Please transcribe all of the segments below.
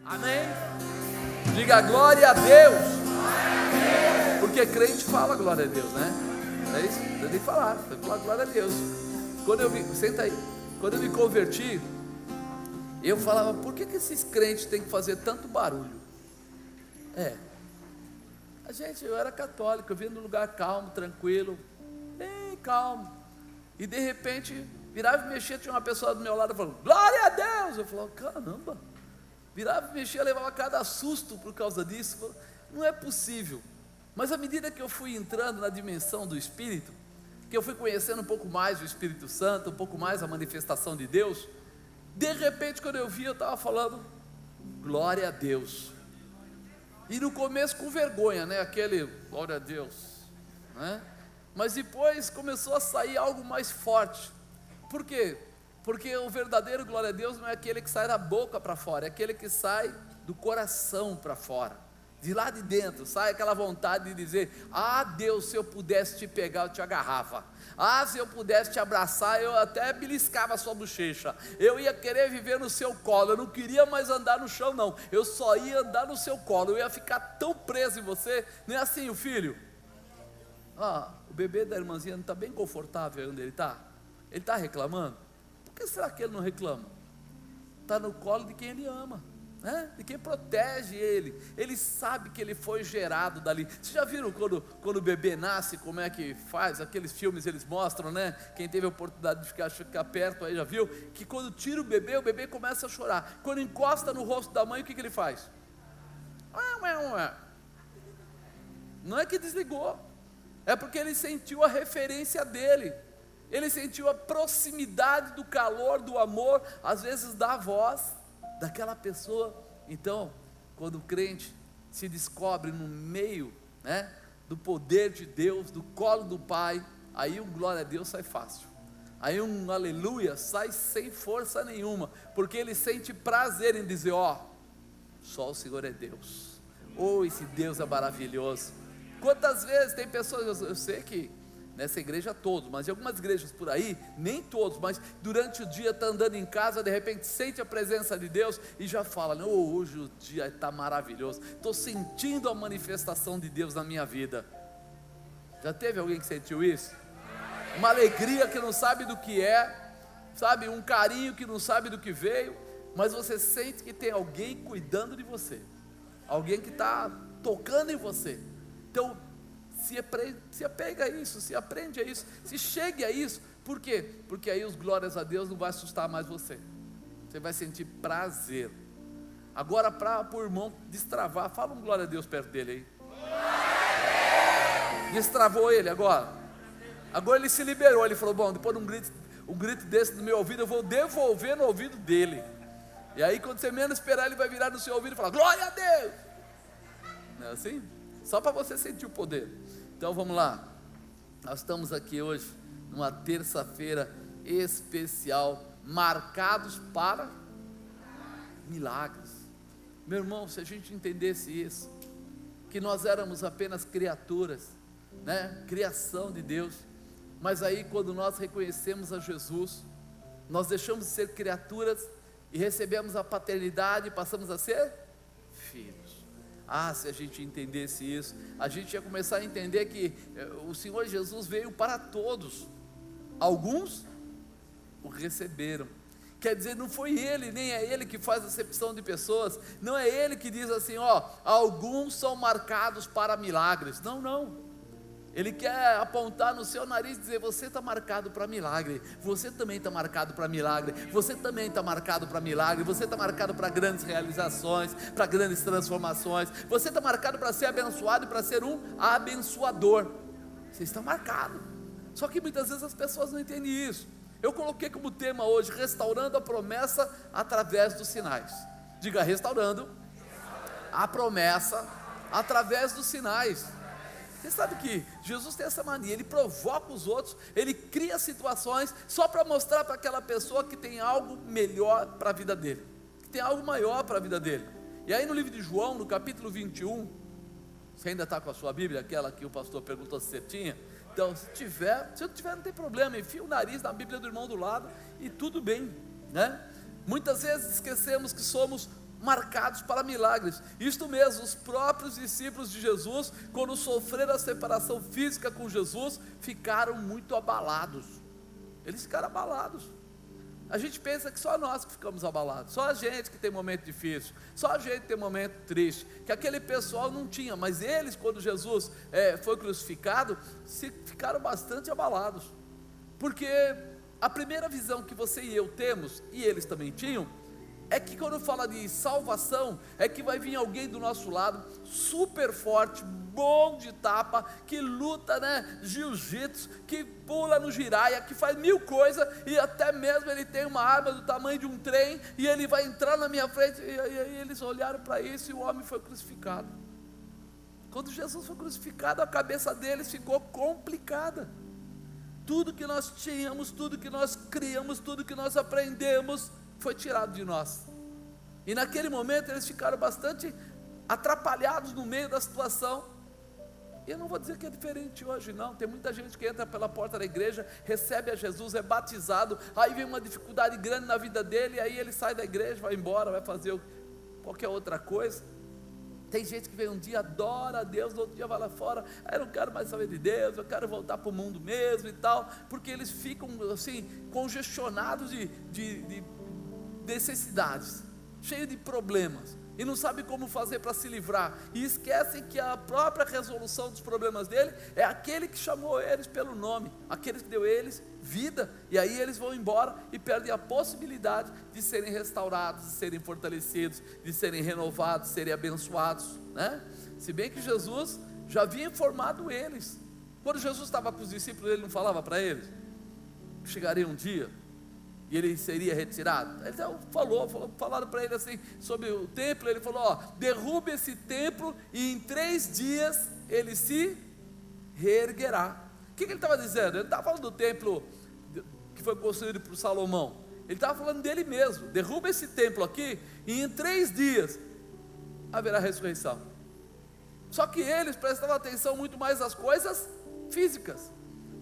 Amém? Diga glória a Deus. Porque crente fala glória a Deus, né? É isso? Você tem que falar glória a Deus. Senta aí. Quando eu me converti, eu falava, por que esses crentes têm que fazer tanto barulho? Eu era católico, eu vinha num lugar calmo, tranquilo, bem calmo, e de repente, virava e mexia, tinha uma pessoa do meu lado falando, glória a Deus, eu falava, caramba, virava e mexia, levava cada susto por causa disso, falava, não é possível. Mas à medida que eu fui entrando na dimensão do Espírito, que eu fui conhecendo um pouco mais o Espírito Santo, um pouco mais a manifestação de Deus, de repente quando eu vi, eu estava falando, glória a Deus, e no começo com vergonha, né, aquele, glória a Deus, né? Mas depois começou a sair algo mais forte. Por quê? Porque o verdadeiro glória a Deus não é aquele que sai da boca para fora, é aquele que sai do coração para fora, de lá de dentro, sai aquela vontade de dizer, Deus, se eu pudesse te pegar, eu te agarrava, se eu pudesse te abraçar, eu até beliscava a sua bochecha, eu ia querer viver no seu colo, eu não queria mais andar no chão não, eu só ia andar no seu colo, eu ia ficar tão preso em você. Não é assim o filho? O bebê da irmãzinha não está bem confortável onde ele está? Ele está reclamando? Por que será que ele não reclama? Está no colo de quem ele ama, né? De quem protege ele. Ele sabe que ele foi gerado dali. Vocês já viram quando o bebê nasce, como é que faz? Aqueles filmes eles mostram, né? Quem teve a oportunidade de ficar perto aí já viu, que quando tira o bebê começa a chorar. Quando encosta no rosto da mãe, o que ele faz? Não é que desligou, é porque ele sentiu a referência dele, ele sentiu a proximidade do calor, do amor, às vezes da voz daquela pessoa. Então, quando o crente se descobre no meio, né, do poder de Deus, do colo do Pai, aí um glória a Deus sai fácil, aí um aleluia sai sem força nenhuma, porque ele sente prazer em dizer, só o Senhor é Deus, esse Deus é maravilhoso. Quantas vezes tem pessoas, eu sei que nessa igreja todos, mas em algumas igrejas por aí, nem todos, mas durante o dia está andando em casa, de repente sente a presença de Deus e já fala, hoje o dia está maravilhoso, estou sentindo a manifestação de Deus na minha vida. Já teve alguém que sentiu isso? Uma alegria que não sabe do que é, sabe, um carinho que não sabe do que veio, mas você sente que tem alguém cuidando de você, alguém que está tocando em você. Então, se apega a isso, se aprende a isso, se chegue a isso. Por quê? Porque aí os glórias a Deus não vai assustar mais você, você vai sentir prazer. Agora, para o irmão destravar, fala um glória a Deus perto dele aí. Destravou ele agora ele se liberou, ele falou, bom, depois de um grito desse no meu ouvido, eu vou devolver no ouvido dele. E aí quando você menos esperar, ele vai virar no seu ouvido e falar, glória a Deus. Não é assim? Só para você sentir o poder. Então vamos lá, nós estamos aqui hoje, numa terça-feira especial, marcados para milagres. Meu irmão, se a gente entendesse isso, que nós éramos apenas criaturas, né? Criação de Deus, mas aí quando nós reconhecemos a Jesus, nós deixamos de ser criaturas e recebemos a paternidade e passamos a ser filhos. Se a gente entendesse isso, a gente ia começar a entender que o Senhor Jesus veio para todos. Alguns o receberam, quer dizer, não foi Ele, nem é Ele que faz acepção de pessoas, não é Ele que diz assim, alguns são marcados para milagres. Não, Ele quer apontar no seu nariz e dizer, você está marcado para milagre, você também está marcado para milagre, você também está marcado para milagre, você está marcado para grandes realizações, para grandes transformações, você está marcado para ser abençoado e para ser um abençoador, você está marcado. Só que muitas vezes as pessoas não entendem isso. Eu coloquei como tema hoje, restaurando a promessa através dos sinais. Diga, restaurando a promessa através dos sinais. Você sabe que Jesus tem essa mania, Ele provoca os outros, Ele cria situações só para mostrar para aquela pessoa que tem algo melhor para a vida dele, que tem algo maior para a vida dele. E aí no livro de João, no capítulo 21, você ainda está com a sua Bíblia, aquela que o pastor perguntou se você tinha? Então, se não tiver, não tem problema, enfia o nariz na Bíblia do irmão do lado e tudo bem, né? Muitas vezes esquecemos que somos marcados para milagres. Isto mesmo, os próprios discípulos de Jesus, quando sofreram a separação física com Jesus, ficaram muito abalados. Eles ficaram abalados. A gente pensa que só nós que ficamos abalados, só a gente que tem momento difícil, só a gente que tem momento triste, que aquele pessoal não tinha, mas eles, quando Jesus foi crucificado, ficaram bastante abalados, porque a primeira visão que você e eu temos, e eles também tinham, é que quando fala de salvação, é que vai vir alguém do nosso lado, super forte, bom de tapa, que luta, jiu-jitsu, que pula no giraia, que faz mil coisas, e até mesmo ele tem uma arma do tamanho de um trem, e ele vai entrar na minha frente, e aí eles olharam para isso, e o homem foi crucificado. Quando Jesus foi crucificado, a cabeça deles ficou complicada. Tudo que nós tínhamos, tudo que nós criamos, tudo que nós aprendemos, foi tirado de nós. E naquele momento eles ficaram bastante atrapalhados no meio da situação. E eu não vou dizer que é diferente hoje, não. Tem muita gente que entra pela porta da igreja, recebe a Jesus, é batizado, aí vem uma dificuldade grande na vida dele, e aí ele sai da igreja, vai embora, vai fazer qualquer outra coisa. Tem gente que vem um dia, adora a Deus, no outro dia vai lá fora, eu não quero mais saber de Deus, eu quero voltar para o mundo mesmo e tal, porque eles ficam assim, congestionados de necessidades, cheio de problemas, e não sabe como fazer para se livrar, e esquecem que a própria resolução dos problemas dele é aquele que chamou eles pelo nome, aquele que deu eles vida, e aí eles vão embora e perdem a possibilidade de serem restaurados, de serem fortalecidos, de serem renovados, de serem abençoados, Se bem que Jesus já havia informado eles. Quando Jesus estava com os discípulos, ele não falava para eles que chegaria um dia e ele seria retirado? Ele falaram para ele assim, sobre o templo, ele falou, derrube esse templo e em 3 dias ele se reerguerá. O que ele estava dizendo? Ele estava falando do templo que foi construído por Salomão, ele estava falando dele mesmo, derruba esse templo aqui e em 3 dias haverá ressurreição. Só que eles prestavam atenção muito mais às coisas físicas,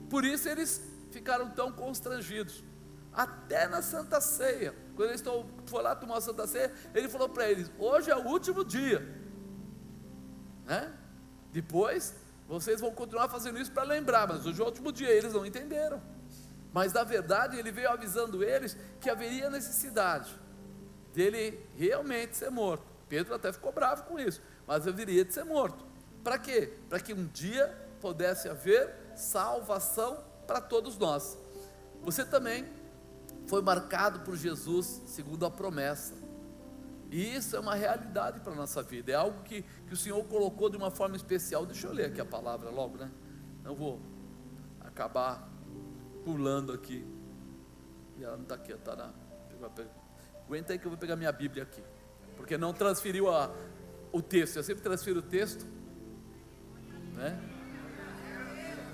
por isso eles ficaram tão constrangidos. Até na Santa Ceia, quando eles foram lá tomar a Santa Ceia, ele falou para eles, hoje é o último dia, depois vocês vão continuar fazendo isso para lembrar, mas hoje é o último dia. Eles não entenderam, mas na verdade ele veio avisando eles que haveria necessidade dele realmente ser morto. Pedro até ficou bravo com isso, mas haveria de ser morto. Para quê? Para que um dia pudesse haver salvação para todos nós. Você também foi marcado por Jesus segundo a promessa, e isso é uma realidade para a nossa vida, é algo que o Senhor colocou de uma forma especial. Deixa eu ler aqui a palavra logo, não vou acabar pulando aqui, e ela não está aqui, aguenta aí que eu vou pegar minha Bíblia aqui, porque não transferiu o texto, eu sempre transfiro o texto,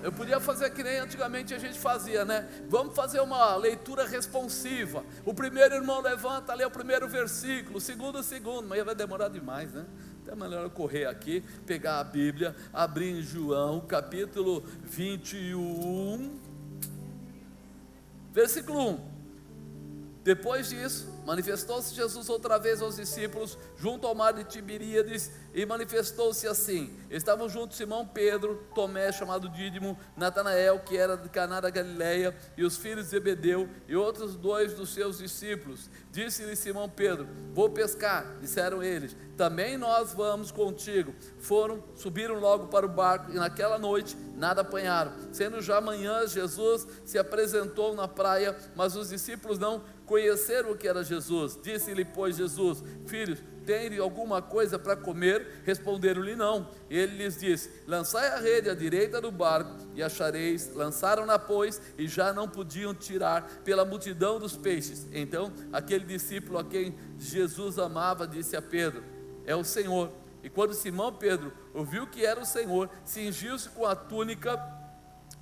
Eu podia fazer que nem antigamente a gente fazia, Vamos fazer uma leitura responsiva. O primeiro irmão levanta, lê o primeiro versículo, o segundo, mas vai demorar demais, Então é melhor eu correr aqui, pegar a Bíblia, abrir em João, capítulo 21, versículo 1. Depois disso, manifestou-se Jesus outra vez aos discípulos, junto ao mar de Tiberíades, e manifestou-se assim: estavam juntos Simão Pedro, Tomé, chamado Dídimo, Natanael, que era de Caná da Galileia, e os filhos de Zebedeu, e outros 2 dos seus discípulos. Disse-lhe Simão Pedro: vou pescar. Disseram eles: também nós vamos contigo. Subiram logo para o barco, e naquela noite nada apanharam. Sendo já manhã, Jesus se apresentou na praia, mas os discípulos não conheceram o que era Jesus. Disse-lhe, pois, Jesus: filhos, tem alguma coisa para comer? Responderam-lhe, não. Ele lhes disse: lançai a rede à direita do barco e achareis. Lançaram-na, pois, e já não podiam tirar pela multidão dos peixes. Então aquele discípulo a quem Jesus amava disse a Pedro: é o Senhor. E quando Simão Pedro ouviu que era o Senhor, cingiu-se com a túnica,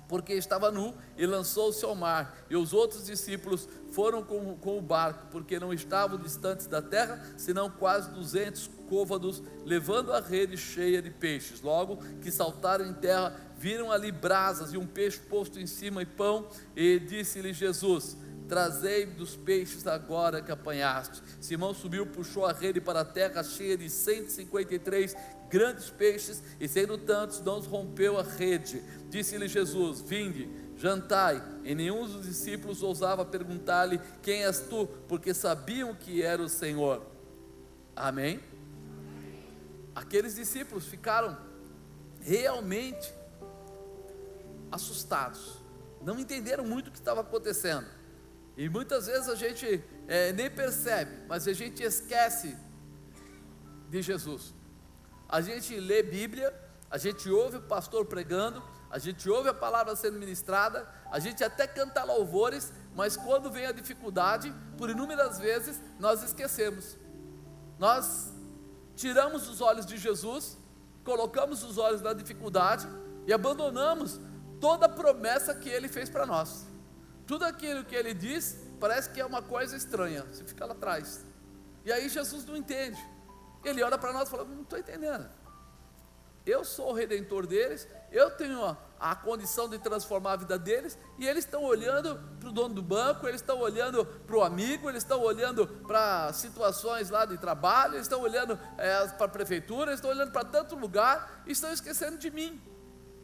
porque estava nu, e lançou-se ao mar. E os outros discípulos foram com o barco, porque não estavam distantes da terra, senão quase 200 côvados, levando a rede cheia de peixes. Logo que saltaram em terra, viram ali brasas e um peixe posto em cima e pão, e disse-lhe Jesus: trazei dos peixes agora que apanhaste. Simão subiu, puxou a rede para a terra, cheia de 153 grandes peixes, e sendo tantos, não os rompeu a rede. Disse-lhe Jesus: vinde, jantai. E nenhum dos discípulos ousava perguntar-lhe: quem és tu? Porque sabiam que era o Senhor. Amém? Aqueles discípulos ficaram realmente assustados, não entenderam muito o que estava acontecendo, e muitas vezes a gente nem percebe, mas a gente esquece de Jesus. A gente lê Bíblia, a gente ouve o pastor pregando, a gente ouve a palavra sendo ministrada, a gente até canta louvores, mas quando vem a dificuldade, por inúmeras vezes nós esquecemos, nós tiramos os olhos de Jesus, colocamos os olhos na dificuldade e abandonamos toda a promessa que Ele fez para nós. Tudo aquilo que Ele diz parece que é uma coisa estranha, você fica lá atrás, e aí Jesus não entende. Ele olha para nós e fala: não estou entendendo, eu sou o Redentor deles, eu tenho a condição de transformar a vida deles, e eles estão olhando para o dono do banco, eles estão olhando para o amigo, eles estão olhando para situações lá de trabalho, eles estão olhando para a prefeitura, eles estão olhando para tanto lugar, e estão esquecendo de mim,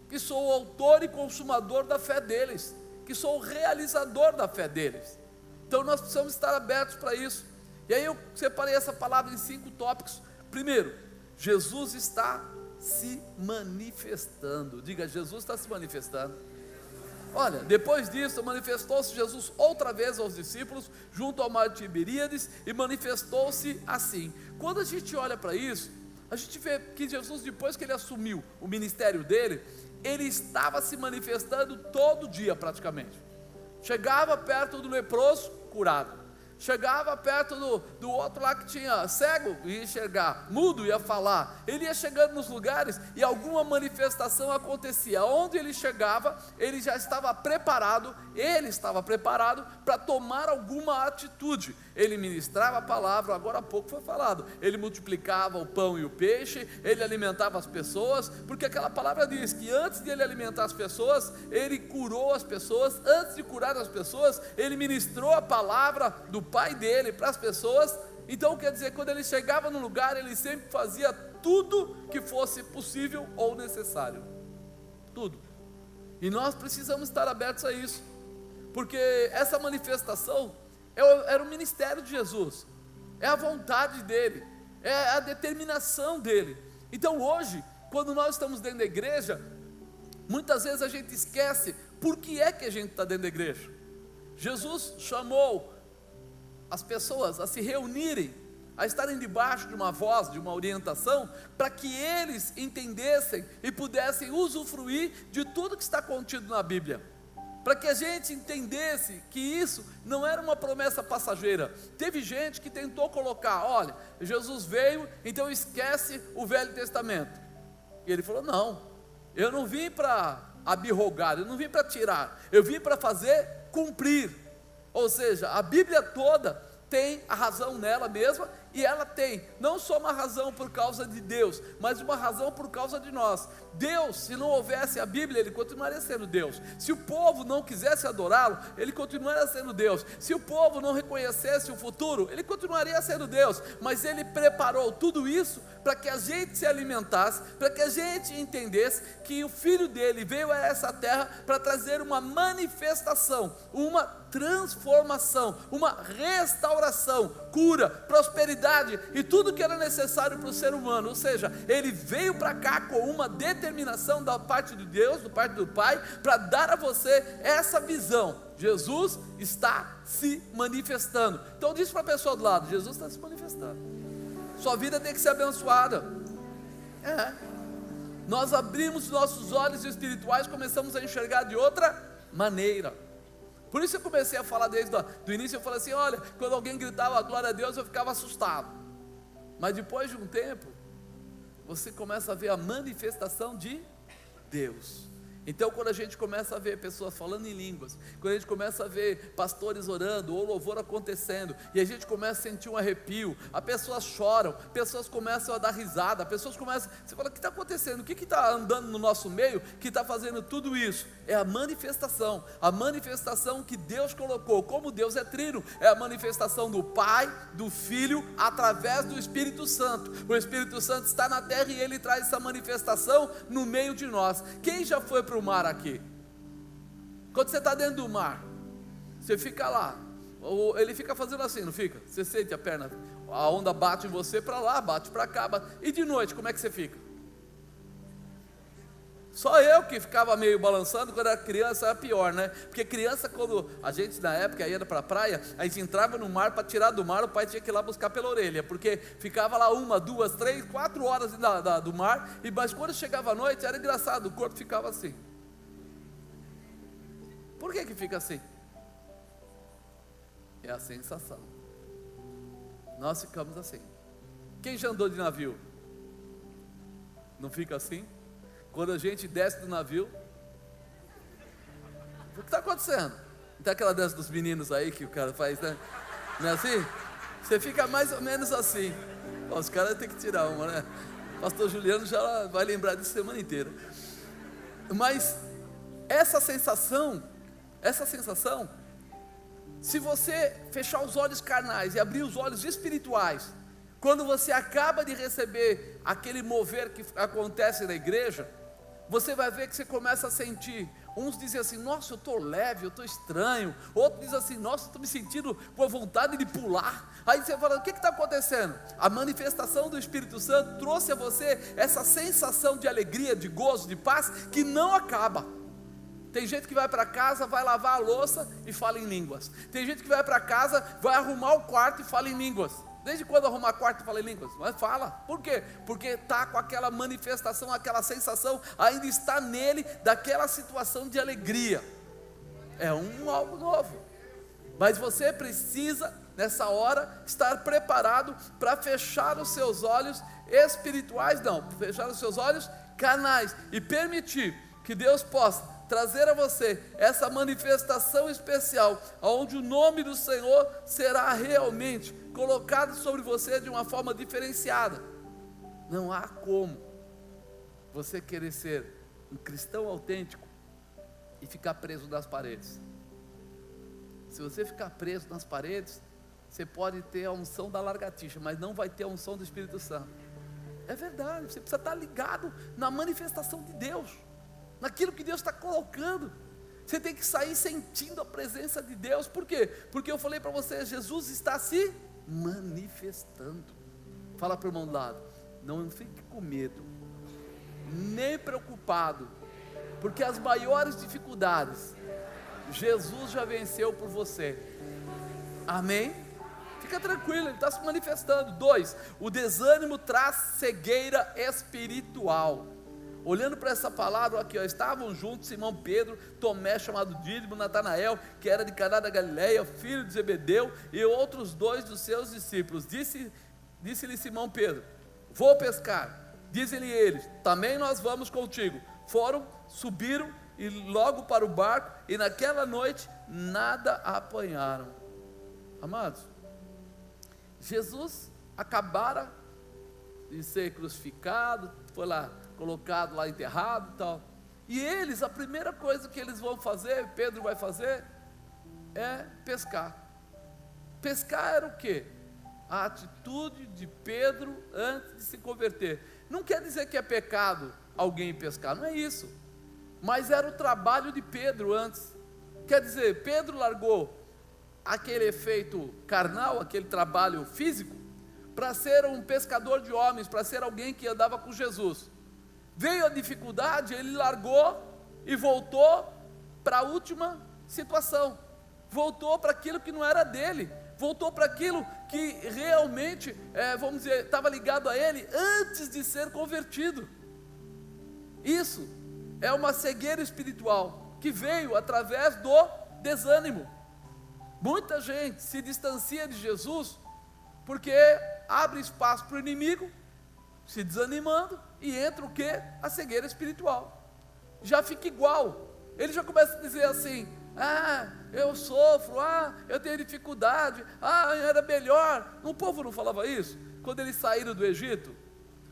que sou o autor e consumador da fé deles, que sou o realizador da fé deles. Então nós precisamos estar abertos para isso. E aí eu separei essa palavra em 5 tópicos. Primeiro, Jesus está se manifestando. Diga: Jesus está se manifestando. Olha, depois disso manifestou-se Jesus outra vez aos discípulos junto ao mar de Tiberíades, e manifestou-se assim. Quando a gente olha para isso, a gente vê que Jesus, depois que ele assumiu o ministério dele, ele estava se manifestando todo dia praticamente. Chegava perto do leproso, curado. Chegava perto do outro lá que tinha cego, ia enxergar, mudo, ia falar. Ele ia chegando nos lugares e alguma manifestação acontecia. Onde ele chegava, ele já estava preparado, para tomar alguma atitude. Ele ministrava a palavra, agora há pouco foi falado, ele multiplicava o pão e o peixe, ele alimentava as pessoas, porque aquela palavra diz que antes de ele alimentar as pessoas, ele curou as pessoas. Antes de curar as pessoas, ele ministrou a palavra do Pai dele para as pessoas. Então quer dizer, quando ele chegava no lugar, ele sempre fazia tudo que fosse possível ou necessário, tudo. E nós precisamos estar abertos a isso, porque essa manifestação era o ministério de Jesus, é a vontade dele, é a determinação dele. Então hoje, quando nós estamos dentro da igreja, muitas vezes a gente esquece por que é que a gente está dentro da igreja. Jesus chamou as pessoas a se reunirem, a estarem debaixo de uma voz, de uma orientação, para que eles entendessem e pudessem usufruir de tudo que está contido na Bíblia, para que a gente entendesse que isso não era uma promessa passageira. Teve gente que tentou colocar: olha, Jesus veio, então esquece o Velho Testamento. E ele falou: não, eu não vim para abrogar, eu não vim para tirar, eu vim para fazer cumprir. Ou seja, a Bíblia toda tem a razão nela mesma, e ela tem não só uma razão por causa de Deus, mas uma razão por causa de nós. Deus, se não houvesse a Bíblia, Ele continuaria sendo Deus. Se o povo não quisesse adorá-lo, Ele continuaria sendo Deus. Se o povo não reconhecesse o futuro, Ele continuaria sendo Deus. Mas Ele preparou tudo isso para que a gente se alimentasse, para que a gente entendesse que o Filho dele veio a essa terra para trazer uma manifestação, uma transformação, uma restauração, cura, prosperidade e tudo que era necessário para o ser humano. Ou seja, ele veio para cá com uma determinação da parte de Deus, da parte do Pai, para dar a você essa visão. Jesus está se manifestando. Então diz para a pessoa do lado: Jesus está se manifestando, sua vida tem que ser abençoada. Nós abrimos nossos olhos espirituais, começamos a enxergar de outra maneira. Por isso eu comecei a falar desde o início. Eu falei assim: olha, quando alguém gritava glória a Deus, eu ficava assustado. Mas depois de um tempo, você começa a ver a manifestação de Deus. Então, quando a gente começa a ver pessoas falando em línguas, quando a gente começa a ver pastores orando, ou louvor acontecendo, e a gente começa a sentir um arrepio, as pessoas choram, pessoas começam a dar risada, pessoas começam, você fala, o que está acontecendo? O que está andando no nosso meio, que está fazendo tudo isso? É a manifestação que Deus colocou. Como Deus é trino, é a manifestação do Pai, do Filho, através do Espírito Santo. O Espírito Santo está na terra e Ele traz essa manifestação no meio de nós. Quem já foi para o mar aqui? Quando você está dentro do mar, você fica lá, ou ele fica fazendo assim, não fica? Você sente a perna, a onda bate em você para lá, bate para cá, e de noite como é que você fica? Só eu que ficava meio balançando. Quando era criança era pior, né? Porque criança, quando a gente na época ia para a praia, a gente entrava no mar, para tirar do mar o pai tinha que ir lá buscar pela orelha, porque ficava lá 1, 2, 3, 4 horas do mar, mas quando chegava a noite era engraçado, o corpo ficava assim. Por que fica assim? É a sensação. Nós ficamos assim. Quem já andou de navio? Não fica assim? Quando a gente desce do navio, o que está acontecendo? Não tem aquela dança dos meninos aí que o cara faz, né? Não é assim? Você fica mais ou menos assim. Ó, os caras têm que tirar uma, né? O pastor Juliano já vai lembrar disso a semana inteira. Mas essa sensação, se você fechar os olhos carnais e abrir os olhos espirituais, quando você acaba de receber aquele mover que acontece na igreja, você vai ver que você começa a sentir. Uns dizem assim, nossa, eu estou leve, eu estou estranho. Outros dizem assim, nossa, estou me sentindo com a vontade de pular. Aí você fala, o que está acontecendo? A manifestação do Espírito Santo trouxe a você essa sensação de alegria, de gozo, de paz, que não acaba. Tem gente que vai para casa, vai lavar a louça e fala em línguas. Tem gente que vai para casa, vai arrumar o quarto e fala em línguas. Desde quando arrumar quarto e fala em línguas? Mas fala, por quê? Porque está com aquela manifestação, aquela sensação, ainda está nele, daquela situação de alegria. É algo novo. Mas você precisa, nessa hora, estar preparado para fechar os seus olhos espirituais, não, fechar os seus olhos carnais, e permitir que Deus possa trazer a você essa manifestação especial, onde o nome do Senhor será realmente colocado sobre você de uma forma diferenciada. Não há como você querer ser um cristão autêntico e ficar preso nas paredes. Se você ficar preso nas paredes, você pode ter a unção da lagartixa, mas não vai ter a unção do Espírito Santo. É verdade, você precisa estar ligado na manifestação de Deus, naquilo que Deus está colocando. Você tem que sair sentindo a presença de Deus. Por quê? Porque eu falei para você, Jesus está se manifestando. Fala para o irmão do lado, não fique com medo, nem preocupado, porque as maiores dificuldades, Jesus já venceu por você. Amém? Fica tranquilo, Ele está se manifestando. 2, o desânimo traz cegueira espiritual. Olhando para essa palavra aqui, ó, estavam juntos Simão Pedro, Tomé chamado Dídimo, Natanael, que era de Caná da Galileia, filho de Zebedeu, e outros 2 dos seus discípulos. Disse-lhe Simão Pedro, vou pescar. Dizem-lhe eles, também nós vamos contigo. Foram, subiram e logo para o barco, e naquela noite nada apanharam. Amados, Jesus acabara de ser crucificado, foi lá colocado lá, enterrado e tal, e eles, a primeira coisa que eles vão fazer, Pedro vai fazer, é pescar. Pescar era o quê? A atitude de Pedro antes de se converter. Não quer dizer que é pecado alguém pescar, não é isso, mas era o trabalho de Pedro antes. Quer dizer, Pedro largou aquele efeito carnal, aquele trabalho físico, para ser um pescador de homens, para ser alguém que andava com Jesus. Veio a dificuldade, ele largou e voltou para a última situação, voltou para aquilo que não era dele, voltou para aquilo que realmente, vamos dizer, estava ligado a ele antes de ser convertido. Isso é uma cegueira espiritual que veio através do desânimo. Muita gente se distancia de Jesus porque abre espaço para o inimigo, se desanimando, e entra o que? A cegueira espiritual. já fica igual. Ele já começa a dizer assim: eu sofro, eu tenho dificuldade, eu era melhor. O povo não falava isso? Quando eles saíram do Egito,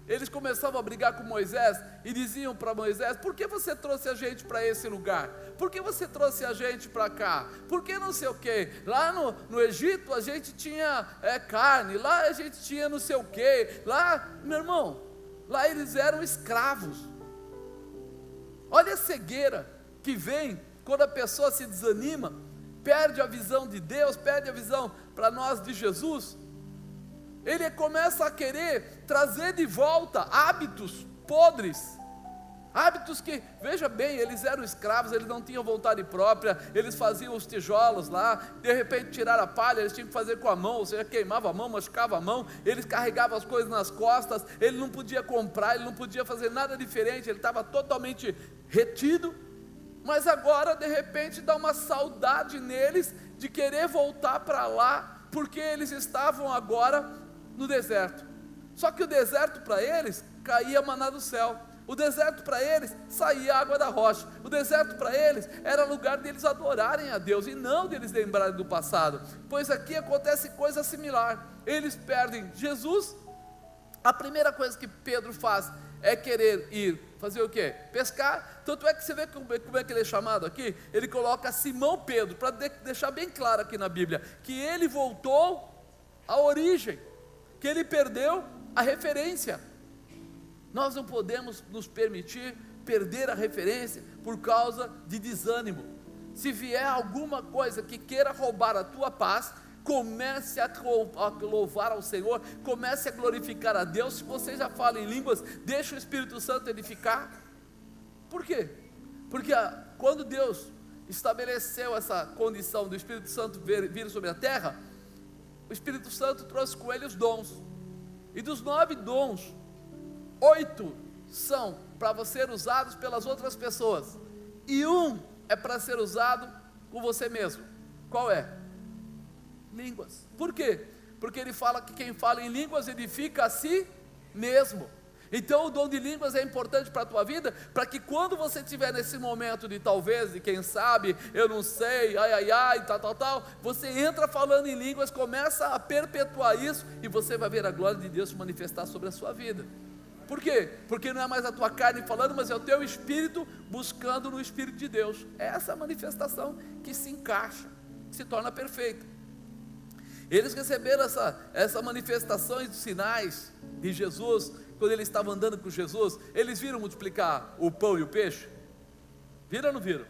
eles começavam a brigar com Moisés e diziam para Moisés: por que você trouxe a gente para esse lugar? Por que você trouxe a gente para cá? Por que não sei o quê? Lá no Egito a gente tinha carne, lá a gente tinha não sei o quê, lá, meu irmão, lá eles eram escravos. Olha a cegueira que vem quando a pessoa se desanima, perde a visão de Deus, perde a visão para nós de Jesus. Ele começa a querer trazer de volta hábitos podres, hábitos que, veja bem, eles eram escravos, eles não tinham vontade própria, eles faziam os tijolos lá, de repente tiraram a palha, eles tinham que fazer com a mão, ou seja, queimava a mão, machucava a mão, eles carregavam as coisas nas costas, ele não podia comprar, ele não podia fazer nada diferente, ele estava totalmente retido. Mas agora de repente dá uma saudade neles de querer voltar para lá, porque eles estavam agora no deserto. Só que o deserto para eles caía maná do céu, o deserto para eles saía água da rocha, o deserto para eles era lugar deles adorarem a Deus e não deles lembrarem do passado. Pois aqui acontece coisa similar, eles perdem Jesus. A primeira coisa que Pedro faz é querer ir fazer o quê? Pescar. Tanto é que você vê como é que ele é chamado aqui. Ele coloca Simão Pedro, para deixar bem claro aqui na Bíblia, que ele voltou à origem, que ele perdeu a referência. Nós não podemos nos permitir perder a referência por causa de desânimo. Se vier alguma coisa que queira roubar a tua paz, comece a louvar ao Senhor, comece a glorificar a Deus. Se você já fala em línguas, deixa o Espírito Santo edificar. Por quê? Porque quando Deus estabeleceu essa condição do Espírito Santo vir sobre a terra, o Espírito Santo trouxe com ele os dons, e dos 9 dons, 8 são para ser usados pelas outras pessoas, e um é para ser usado com você mesmo. Qual é? Línguas. Por quê? Porque ele fala que quem fala em línguas edifica a si mesmo. Então o dom de línguas é importante para a tua vida, para que quando você estiver nesse momento de talvez, de quem sabe, eu não sei, tal, você entra falando em línguas, começa a perpetuar isso, e você vai ver a glória de Deus se manifestar sobre a sua vida. Por quê? Porque não é mais a tua carne falando, mas é o teu espírito buscando no Espírito de Deus. É essa manifestação que se encaixa, que se torna perfeita. Eles receberam essa manifestação dos sinais de Jesus, quando eles estavam andando com Jesus. Eles viram multiplicar o pão e o peixe? Viram ou não viram?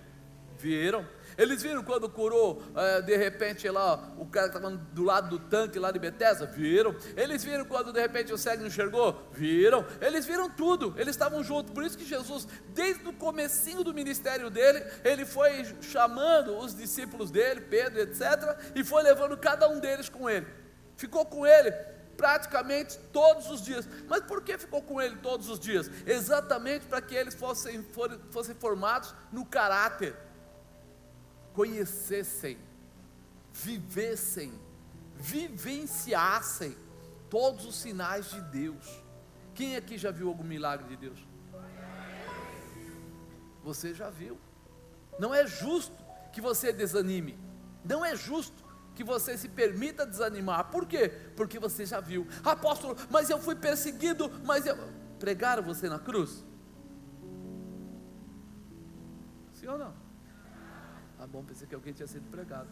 Viram. Eles viram quando curou, de repente lá, o cara que estava do lado do tanque lá de Betesda? Viram. Eles viram quando de repente o cego enxergou? Viram. Eles viram tudo, eles estavam juntos. Por isso que Jesus, desde o comecinho do ministério dele, ele foi chamando os discípulos dele, Pedro, etc., e foi levando cada um deles com ele. Ficou com ele praticamente todos os dias. Mas por que ficou com ele todos os dias? Exatamente para que eles fossem formados no caráter, conhecessem, vivessem, vivenciassem todos os sinais de Deus. Quem aqui já viu algum milagre de Deus? Você já viu. Não é justo que você desanime, não é justo que você se permita desanimar. Por quê? Porque você já viu. Apóstolo, mas eu fui perseguido, pregaram você na cruz? Sim ou não? Bom, pensei que alguém tinha sido pregado.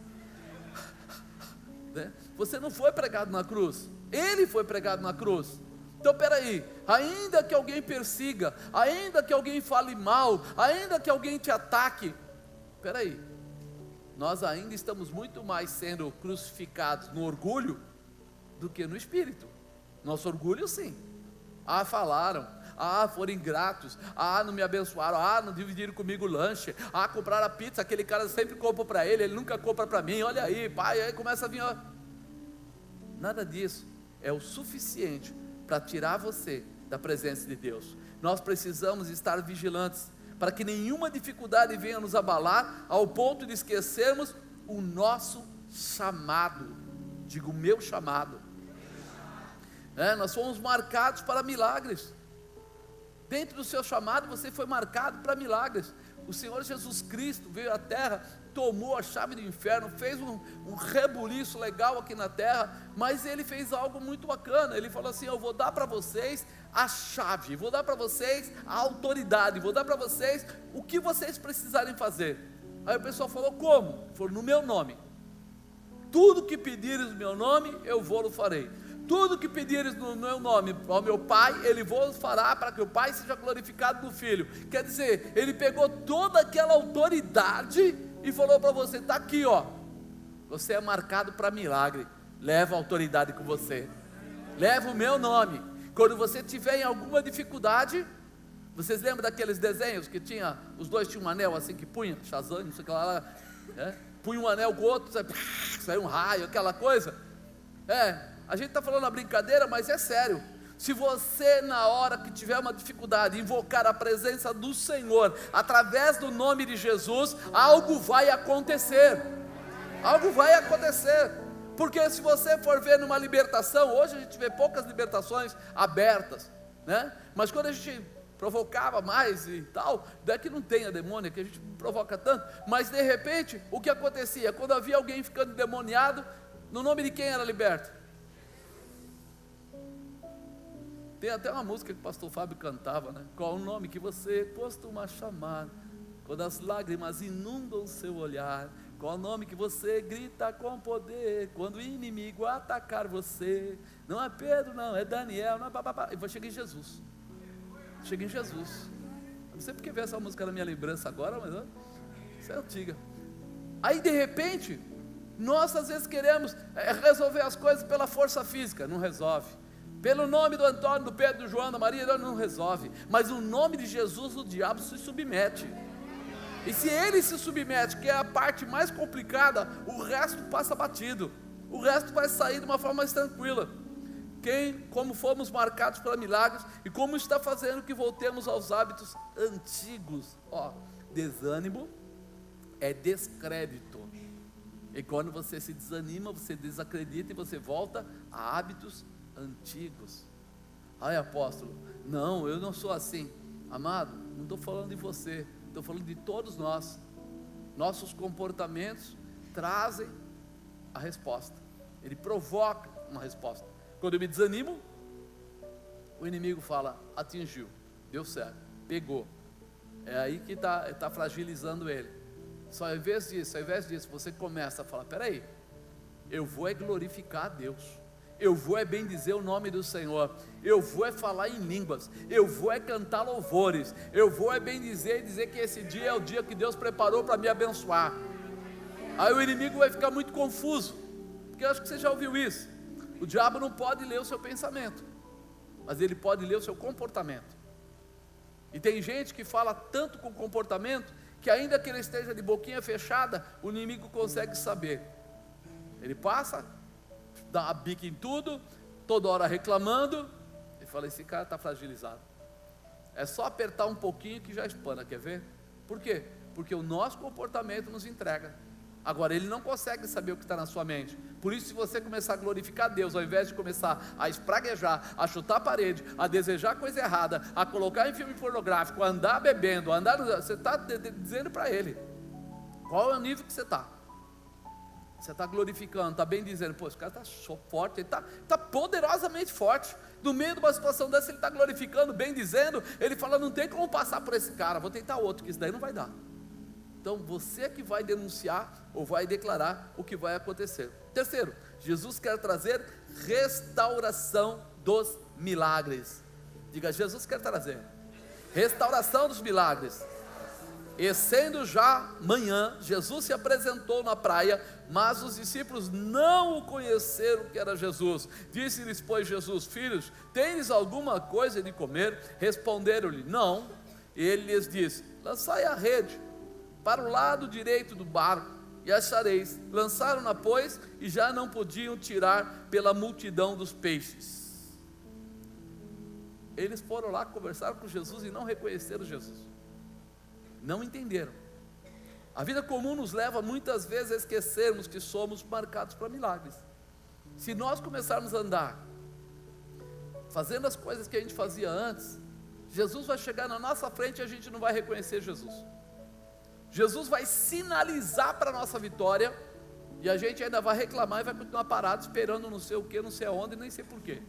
Né? Você não foi pregado na cruz, ele foi pregado na cruz. Então peraí, ainda que alguém persiga, ainda que alguém fale mal, ainda que alguém te ataque, peraí, nós ainda estamos muito mais sendo crucificados no orgulho do que no espírito. Nosso orgulho sim, falaram, foram ingratos, não me abençoaram, não dividiram comigo o lanche, compraram a pizza, aquele cara sempre compra para ele nunca compra para mim, olha aí, pai, aí começa a vir, nada disso é o suficiente para tirar você da presença de Deus. Nós precisamos estar vigilantes, para que nenhuma dificuldade venha nos abalar, ao ponto de esquecermos o nosso chamado. Digo, o meu chamado. Nós fomos marcados para milagres. Dentro do seu chamado você foi marcado para milagres. O Senhor Jesus Cristo veio à terra, tomou a chave do inferno, fez um rebuliço legal aqui na terra, mas Ele fez algo muito bacana. Ele falou assim: eu vou dar para vocês a chave, vou dar para vocês a autoridade, vou dar para vocês o que vocês precisarem fazer. Aí o pessoal falou: como? Falou: no meu nome. Tudo que pedires no meu nome, eu vou farei. Tudo que pedires no meu nome ao meu Pai, Ele vos fará, para que o Pai seja glorificado no Filho. Quer dizer, Ele pegou toda aquela autoridade e falou para você: está aqui, ó, você é marcado para milagre, leva a autoridade com você, leva o meu nome. Quando você tiver em alguma dificuldade, vocês lembram daqueles desenhos que tinha, os dois tinham um anel assim que punha, Shazam, não sei o que lá, punha um anel com o outro, saiu um raio, aquela coisa, a gente está falando a brincadeira, mas é sério. Se você, na hora que tiver uma dificuldade, invocar a presença do Senhor, através do nome de Jesus, algo vai acontecer. Algo vai acontecer. Porque se você for ver numa libertação, hoje a gente vê poucas libertações abertas, né? Mas quando a gente provocava mais e tal, daqui não tem a demônia, que a gente não provoca tanto, mas de repente, o que acontecia? Quando havia alguém ficando endemoniado, no nome de quem era liberto? Tem até uma música que o pastor Fábio cantava, né? Qual o nome que você costuma chamar quando as lágrimas inundam seu olhar? Qual o nome que você grita com poder quando o inimigo atacar você? Não é Pedro, não, é Daniel, não é papapá. E vai chegar em Jesus. Chega em Jesus. Eu não sei porque veio essa música na minha lembrança agora, mas isso é antiga. Aí de repente, nós às vezes queremos resolver as coisas pela força física, não resolve. Pelo nome do Antônio, do Pedro, do João, da Maria, não resolve. Mas no nome de Jesus o diabo se submete. E se ele se submete, que é a parte mais complicada, o resto passa batido. O resto vai sair de uma forma mais tranquila. Como fomos marcados para milagres, e como está fazendo que voltemos aos hábitos antigos. Desânimo é descrédito. E quando você se desanima, você desacredita e você volta a hábitos antigos. Ai, apóstolo, não, eu não sou assim. Amado, não estou falando de você, estou falando de todos nós. Nossos comportamentos trazem a resposta. Ele provoca uma resposta. Quando eu me desanimo, o inimigo fala: atingiu, deu certo, pegou. É aí que está fragilizando ele. Só ao invés disso, você começa a falar: peraí, eu vou glorificar a Deus, eu vou bendizer o nome do Senhor, eu vou falar em línguas, eu vou cantar louvores, eu vou bendizer e dizer que esse dia é o dia que Deus preparou para me abençoar. Aí o inimigo vai ficar muito confuso, porque eu acho que você já ouviu isso. O diabo não pode ler o seu pensamento, mas ele pode ler o seu comportamento. E tem gente que fala tanto com o comportamento, que ainda que ele esteja de boquinha fechada, o inimigo consegue saber. Ele passa, dá uma bica em tudo, toda hora reclamando, e fala: esse cara está fragilizado. É só apertar um pouquinho que já espana, quer ver? Por quê? Porque o nosso comportamento nos entrega. Agora, ele não consegue saber o que está na sua mente. Por isso, se você começar a glorificar Deus, ao invés de começar a espraguejar, a chutar a parede, a desejar coisa errada, a colocar em filme pornográfico, a andar bebendo, você está dizendo para ele qual é o nível que você está. Você está glorificando, está bem dizendo: pô, esse cara está forte, ele está poderosamente forte. No meio de uma situação dessa, ele está glorificando, bem dizendo, ele fala: não tem como passar por esse cara, vou tentar outro, que isso daí não vai dar. Então você que vai denunciar ou vai declarar o que vai acontecer. Terceiro, Jesus quer trazer restauração dos milagres. Diga: Jesus quer trazer restauração dos milagres. E sendo já manhã, Jesus se apresentou na praia, mas os discípulos não o conheceram que era Jesus. Disse-lhes, pois, Jesus: filhos, tendes alguma coisa de comer? Responderam-lhe: não. Ele lhes disse: lançai a rede para o lado direito do barco e achareis. Lançaram-na, pois, e já não podiam tirar pela multidão dos peixes. Eles foram lá, conversaram com Jesus e não reconheceram Jesus, não entenderam. A vida comum nos leva muitas vezes a esquecermos que somos marcados para milagres. Se nós começarmos a andar fazendo as coisas que a gente fazia antes, Jesus vai chegar na nossa frente e a gente não vai reconhecer Jesus. Jesus vai sinalizar para a nossa vitória, e a gente ainda vai reclamar e vai continuar parado esperando não sei o que, não sei aonde, nem sei porquê.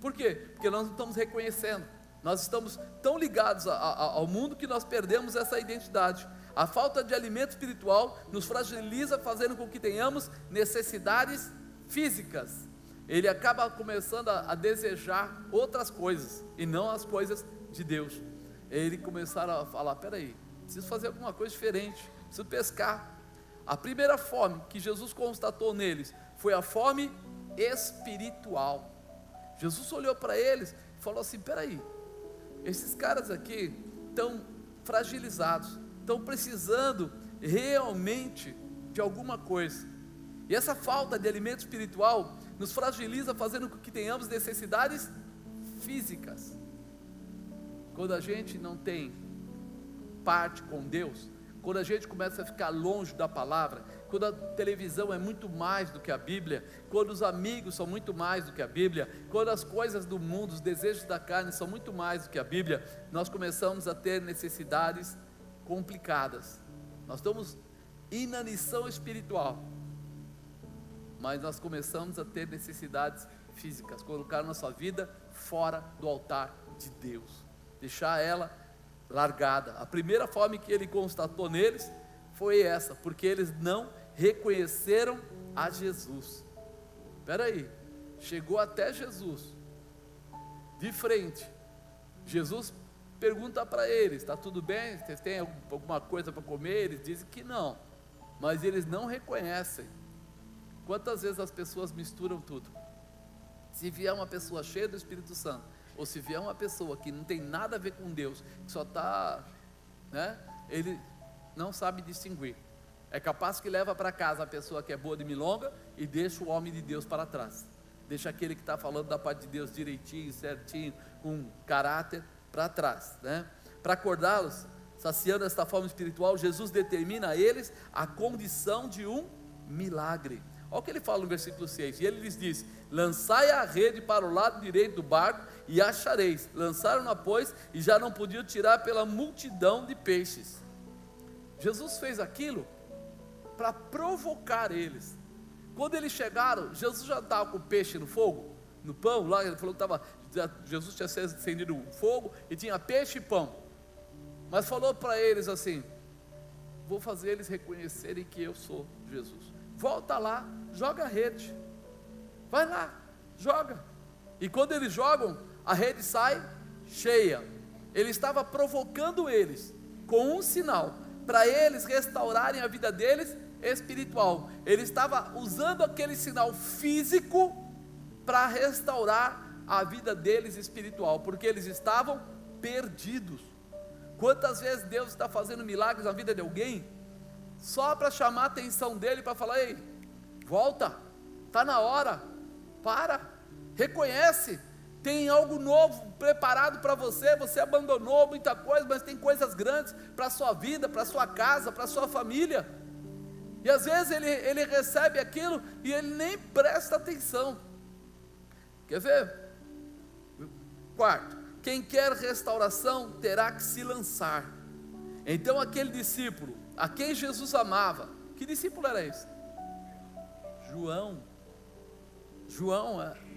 Por quê? Porque nós não estamos reconhecendo. Nós estamos tão ligados ao mundo que nós perdemos essa identidade. A falta de alimento espiritual nos fragiliza, fazendo com que tenhamos necessidades físicas. Ele acaba começando a desejar outras coisas, e não as coisas de Deus. Ele começaram a falar, peraí, preciso fazer alguma coisa diferente, preciso pescar. A primeira fome que Jesus constatou neles foi a fome espiritual. Jesus olhou para eles e falou assim, peraí, esses caras aqui estão fragilizados, estão precisando realmente de alguma coisa, e essa falta de alimento espiritual nos fragiliza, fazendo com que tenhamos necessidades físicas. Quando a gente não tem parte com Deus, quando a gente começa a ficar longe da palavra, quando a televisão é muito mais do que a Bíblia, quando os amigos são muito mais do que a Bíblia, quando as coisas do mundo, os desejos da carne são muito mais do que a Bíblia, nós começamos a ter necessidades complicadas. Nós estamos em inanição espiritual, mas nós começamos a ter necessidades físicas, colocar nossa vida fora do altar de Deus, deixar ela largada. A primeira fome que ele constatou neles foi essa, porque eles não reconheceram a Jesus. Espera aí, chegou até Jesus, de frente. Jesus pergunta para eles, está tudo bem? Vocês têm alguma coisa para comer? Eles dizem que não, mas eles não reconhecem. Quantas vezes as pessoas misturam tudo? Se vier uma pessoa cheia do Espírito Santo, ou se vier uma pessoa que não tem nada a ver com Deus, que só está, ele não sabe distinguir. É capaz que leva para casa a pessoa que é boa de milonga e deixa o homem de Deus para trás. Deixa aquele que está falando da parte de Deus direitinho, certinho, com caráter, para trás, Para acordá-los, saciando esta fome espiritual, Jesus determina a eles a condição de um milagre. Olha o que ele fala no versículo 6, e ele lhes diz, lançai a rede para o lado direito do barco e achareis. Lançaram-na, pois, e já não podiam tirar pela multidão de peixes. Jesus fez aquilo para provocar eles. Quando eles chegaram, Jesus já estava com o peixe no fogo, no pão, lá ele falou que Jesus tinha acendido o fogo, e tinha peixe e pão, mas falou para eles assim, vou fazer eles reconhecerem que eu sou Jesus. Volta lá, joga a rede, vai lá, joga. E quando eles jogam, a rede sai cheia. Ele estava provocando eles com um sinal, para eles restaurarem a vida deles espiritual. Ele estava usando aquele sinal físico para restaurar a vida deles espiritual, porque eles estavam perdidos. Quantas vezes Deus está fazendo milagres na vida de alguém só para chamar a atenção dele, para falar, ei, volta, está na hora, para, reconhece, tem algo novo preparado para você, você abandonou muita coisa, mas tem coisas grandes para a sua vida, para a sua casa, para a sua família, e às vezes ele recebe aquilo e ele nem presta atenção. Quer ver? Quarto, quem quer restauração terá que se lançar. Então aquele discípulo a quem Jesus amava, que discípulo era esse? João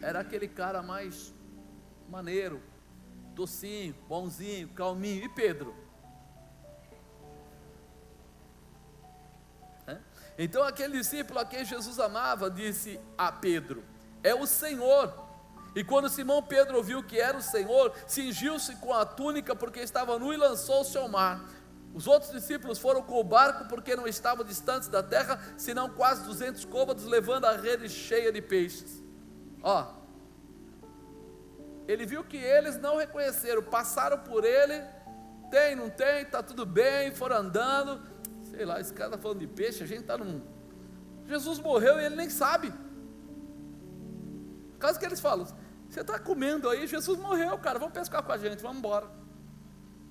era aquele cara mais maneiro, docinho, bonzinho, calminho. E Pedro? Então aquele discípulo a quem Jesus amava disse a Pedro, é o Senhor. E quando Simão Pedro ouviu que era o Senhor, cingiu-se com a túnica porque estava nu e lançou-se ao mar. Os outros discípulos foram com o barco porque não estavam distantes da terra, senão quase 200 côvados, levando a rede cheia de peixes. Ele viu que eles não reconheceram, passaram por ele, tem, não tem, está tudo bem, foram andando, sei lá, esse cara está falando de peixe, a gente está num... Jesus morreu e ele nem sabe. Caso que eles falam, você está comendo aí, Jesus morreu, cara, vamos pescar com a gente, vamos embora.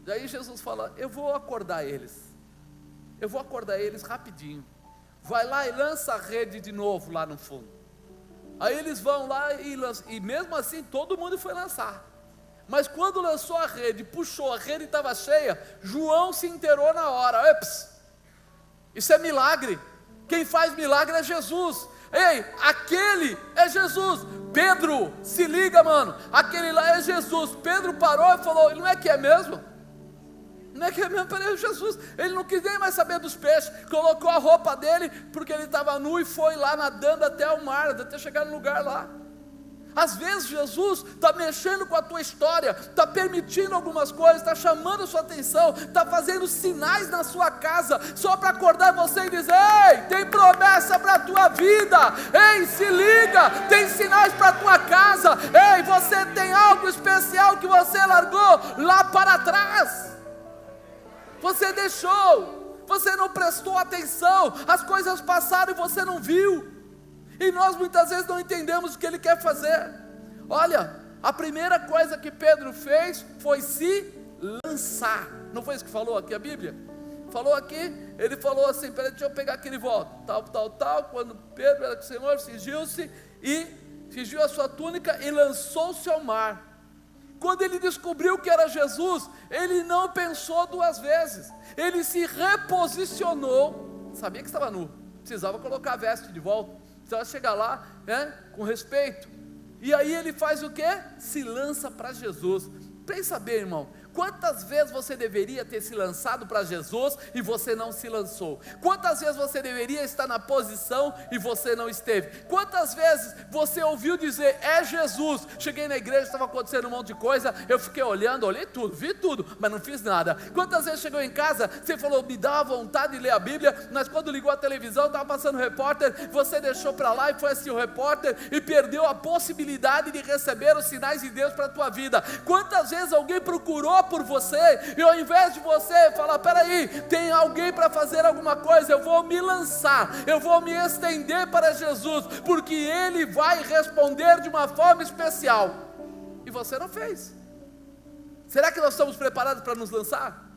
Daí Jesus fala, eu vou acordar eles rapidinho, vai lá e lança a rede de novo lá no fundo. Aí eles vão lá e mesmo assim todo mundo foi lançar. Mas quando lançou a rede, puxou, a rede estava cheia, João se inteirou na hora. Ups, isso é milagre. Quem faz milagre é Jesus. Ei, aquele é Jesus. Pedro, se liga, mano, aquele lá é Jesus. Pedro parou e falou: não é que é mesmo? Não é que é mesmo? Peraí, Jesus. Ele não quis nem mais saber dos peixes. Colocou a roupa dele, porque ele estava nu, e foi lá nadando até o mar, até chegar no lugar lá. Às vezes Jesus está mexendo com a tua história, está permitindo algumas coisas, está chamando a sua atenção, está fazendo sinais na sua casa, só para acordar você e dizer: ei, tem promessa para a tua vida, ei, se liga, tem sinais para a tua casa, ei, você tem algo especial que você largou lá para trás, você deixou, você não prestou atenção, as coisas passaram e você não viu. E nós muitas vezes não entendemos o que Ele quer fazer. Olha, a primeira coisa que Pedro fez foi se lançar. Não foi isso que falou aqui a Bíblia? Falou aqui, ele falou assim: peraí, deixa eu pegar aquele voto. Tal. Quando Pedro era com o Senhor, cingiu-se e cingiu a sua túnica e lançou-se ao mar. Quando ele descobriu que era Jesus, ele não pensou duas vezes. Ele se reposicionou. Sabia que estava nu, precisava colocar a veste de volta. Precisava chegar lá, né, com respeito. E aí ele faz o quê? Se lança para Jesus. Pensa bem, irmão, quantas vezes você deveria ter se lançado para Jesus e você não se lançou? Quantas vezes você deveria estar na posição e você não esteve? Quantas vezes você ouviu dizer: é Jesus? Cheguei na igreja, estava acontecendo um monte de coisa, eu fiquei olhando, olhei tudo, vi tudo, mas não fiz nada. Quantas vezes chegou em casa, você falou: me dá vontade de ler a Bíblia, mas quando ligou a televisão, estava passando o repórter, você deixou para lá e foi assistir o repórter e perdeu a possibilidade de receber os sinais de Deus para a tua vida? Quantas vezes alguém procurou por você, e ao invés de você falar: peraí, tem alguém para fazer alguma coisa, eu vou me lançar, eu vou me estender para Jesus, porque Ele vai responder de uma forma especial, e você não fez. Será que nós estamos preparados para nos lançar?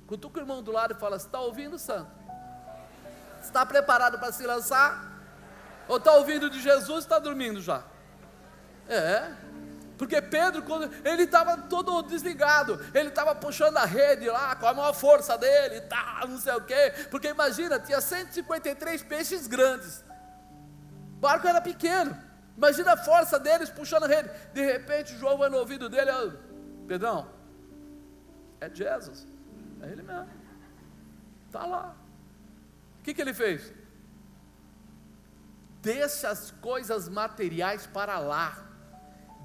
Cutuca o irmão do lado e fala: você está ouvindo, santo? Está preparado para se lançar? Ou está ouvindo de Jesus e está dormindo já? Porque Pedro, quando ele estava todo desligado, ele estava puxando a rede lá com a maior força dele, não sei o quê, porque imagina, tinha 153 peixes grandes, o barco era pequeno, imagina a força deles puxando a rede. De repente João vai no ouvido dele: Pedrão, é Jesus, é ele mesmo, está lá. O que ele fez? Deixa as coisas materiais para lá,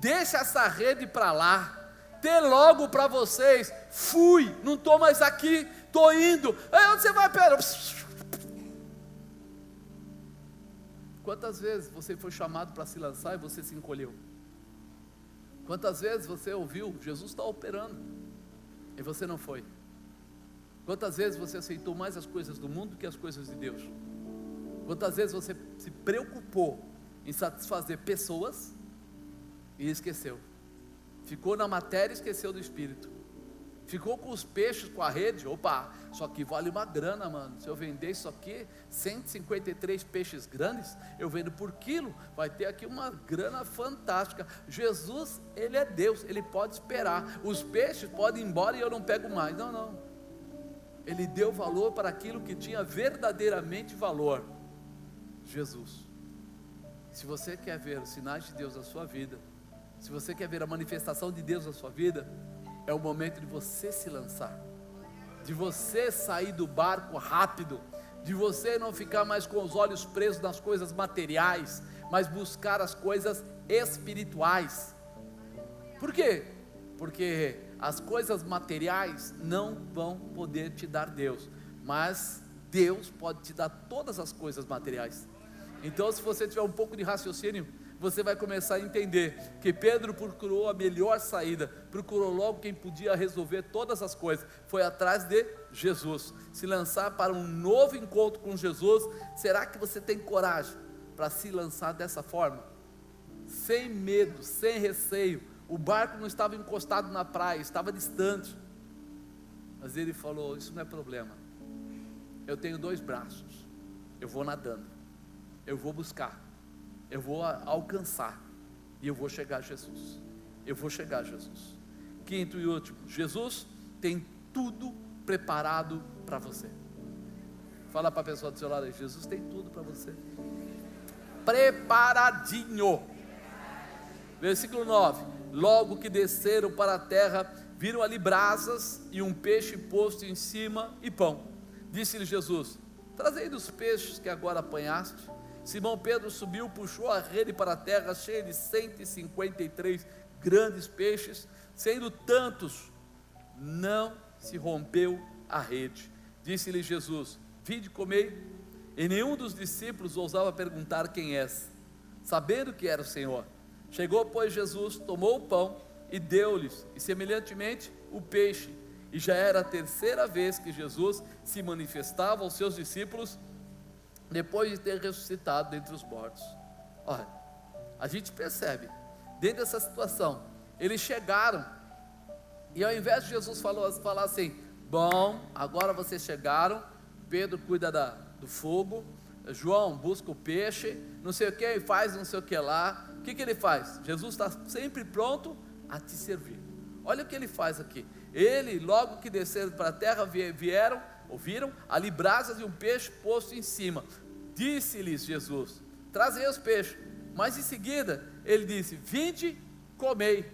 deixa essa rede para lá, dê logo para vocês, fui, não estou mais aqui, estou indo. Onde você vai, Pedro? Quantas vezes você foi chamado para se lançar e você se encolheu? Quantas vezes você ouviu: Jesus está operando, e você não foi? Quantas vezes você aceitou mais as coisas do mundo do que as coisas de Deus? Quantas vezes você se preocupou em satisfazer pessoas e esqueceu? Ficou na matéria e esqueceu do espírito. Ficou com os peixes, com a rede. Opa, isso aqui vale uma grana, mano. Se eu vender isso aqui, 153 peixes grandes, eu vendo por quilo, vai ter aqui uma grana fantástica. Jesus, Ele é Deus, Ele pode esperar. Os peixes podem ir embora e eu não pego mais. Não. Ele deu valor para aquilo que tinha verdadeiramente valor: Jesus. Se você quer ver os sinais de Deus na sua vida, se você quer ver a manifestação de Deus na sua vida, é o momento de você se lançar, de você sair do barco rápido, de você não ficar mais com os olhos presos nas coisas materiais, mas buscar as coisas espirituais. Por quê? Porque as coisas materiais não vão poder te dar Deus, mas Deus pode te dar todas as coisas materiais. Então, se você tiver um pouco de raciocínio, você vai começar a entender que Pedro procurou a melhor saída, procurou logo quem podia resolver todas as coisas, foi atrás de Jesus, se lançar para um novo encontro com Jesus. Será que você tem coragem para se lançar dessa forma? Sem medo, sem receio. O barco não estava encostado na praia, estava distante, mas ele falou: isso não é problema, eu tenho 2 braços, eu vou nadando, eu vou buscar, eu vou alcançar, e eu vou chegar a Jesus, eu vou chegar a Jesus. quinto e último, Jesus tem tudo preparado para você. Fala para a pessoa do seu lado aí, Jesus tem tudo para você. Preparadinho. Versículo 9: logo que desceram para a terra, viram ali brasas e um peixe posto em cima e pão. Disse-lhe Jesus: trazei dos peixes que agora apanhaste. Simão Pedro subiu, puxou a rede para a terra, cheia de 153 grandes peixes, sendo tantos, não se rompeu a rede. Disse-lhe Jesus: vinde comer. E nenhum dos discípulos ousava perguntar quem és, sabendo que era o Senhor. Chegou, pois, Jesus, tomou o pão e deu-lhes, e semelhantemente o peixe. E já era a terceira vez que Jesus se manifestava aos seus discípulos, depois de ter ressuscitado dentre os mortos. Olha, a gente percebe, dentro dessa situação, eles chegaram, e ao invés de Jesus falar assim: bom, agora vocês chegaram, Pedro cuida do fogo, João busca o peixe, não sei o que, e faz não sei o que lá. O que ele faz? Jesus está sempre pronto a te servir. Olha o que ele faz aqui. Ele, logo que desceram para a terra, ouviram ali brasas e um peixe posto em cima. Disse-lhes Jesus: trazei os peixes. Mas em seguida ele disse: vinde, comei.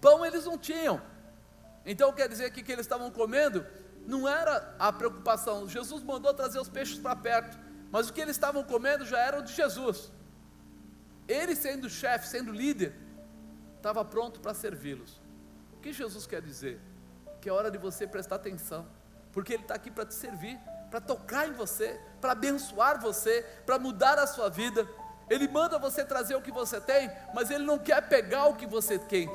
Pão eles não tinham. Então quer dizer que eles estavam comendo não era a preocupação. Jesus mandou trazer os peixes para perto, mas o que eles estavam comendo já era o de Jesus. Ele, sendo chefe, sendo líder, estava pronto para servi-los. O que Jesus quer dizer? Que é hora de você prestar atenção, porque Ele está aqui para te servir, para tocar em você, para abençoar você, para mudar a sua vida. Ele manda você trazer o que você tem, mas Ele não quer pegar o que você tem,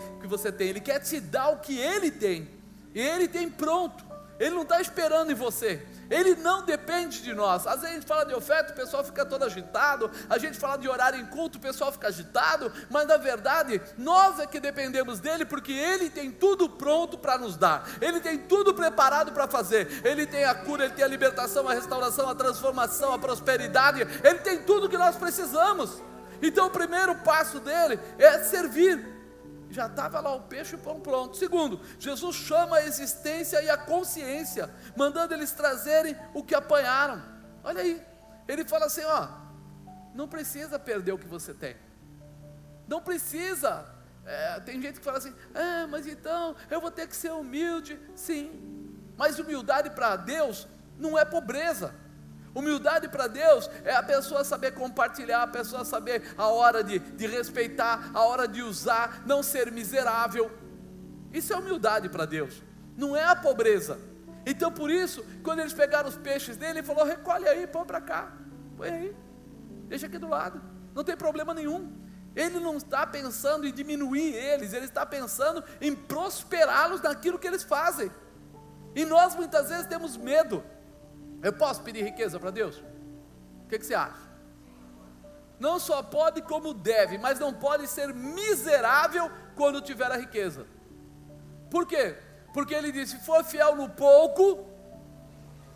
Ele quer te dar o que Ele tem, e Ele tem pronto. Ele não está esperando em você, Ele não depende de nós. Às vezes a gente fala de oferta, o pessoal fica todo agitado, a gente fala de horário em culto, o pessoal fica agitado, mas na verdade, nós é que dependemos dEle, porque Ele tem tudo pronto para nos dar, Ele tem tudo preparado para fazer, Ele tem a cura, Ele tem a libertação, a restauração, a transformação, a prosperidade, Ele tem tudo que nós precisamos. Então o primeiro passo dEle é servir. Já estava lá o peixe e o pão pronto. Segundo, Jesus chama a existência e a consciência, mandando eles trazerem o que apanharam. Olha aí, Ele fala assim: não precisa perder o que você tem, não precisa. Tem gente que fala assim: mas então eu vou ter que ser humilde. Sim, mas humildade para Deus não é pobreza. Humildade para Deus é a pessoa saber compartilhar, a pessoa saber a hora de respeitar, a hora de usar, não ser miserável. Isso é humildade para Deus, não é a pobreza. Então por isso, quando eles pegaram os peixes dele, ele falou: recolhe aí, põe para cá, põe aí, deixa aqui do lado, não tem problema nenhum. Ele não está pensando em diminuir eles, ele está pensando em prosperá-los naquilo que eles fazem. E nós muitas vezes temos medo. Eu posso pedir riqueza para Deus? O que você acha? Não só pode como deve, mas não pode ser miserável quando tiver a riqueza. Por quê? Porque Ele disse: se for fiel no pouco,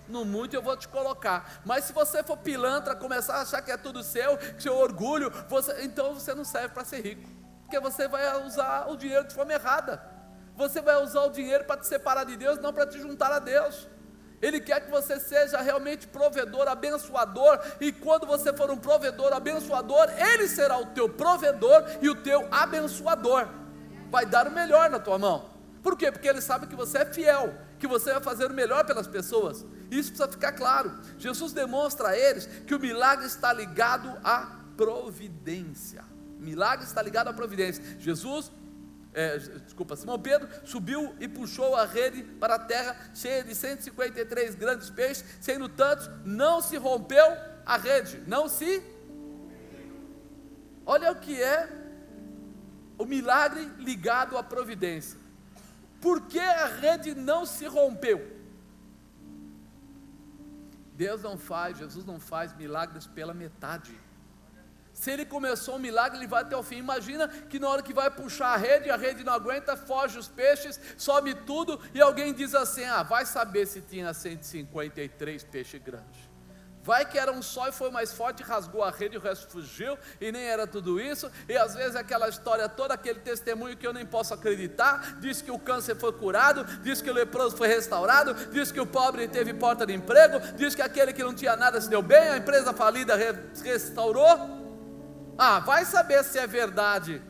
no muito eu vou te colocar. Mas se você for pilantra, começar a achar que é tudo seu orgulho, então você não serve para ser rico, porque você vai usar o dinheiro de forma errada. Você vai usar o dinheiro para te separar de Deus, não para te juntar a Deus. Ele quer que você seja realmente provedor, abençoador, e quando você for um provedor, abençoador, Ele será o teu provedor e o teu abençoador. Vai dar o melhor na tua mão. Por quê? Porque Ele sabe que você é fiel, que você vai fazer o melhor pelas pessoas. Isso precisa ficar claro. Jesus demonstra a eles que o milagre está ligado à providência. O milagre está ligado à providência. Simão Pedro subiu e puxou a rede para a terra, cheia de 153 grandes peixes, sendo tantos, não se rompeu a rede. Olha o que é o milagre ligado à providência. Por que a rede não se rompeu? Jesus não faz milagres pela metade. Se Ele começou um milagre, Ele vai até o fim. Imagina que na hora que vai puxar a rede não aguenta, foge os peixes, some tudo, e alguém diz assim: vai saber se tinha 153 peixes grandes. Vai que era um só e foi mais forte, rasgou a rede e o resto fugiu, e nem era tudo isso. E às vezes aquela história toda, aquele testemunho que eu nem posso acreditar, diz que o câncer foi curado, diz que o leproso foi restaurado, diz que o pobre teve porta de emprego, diz que aquele que não tinha nada se deu bem, a empresa falida restaurou. Vai saber se é verdade.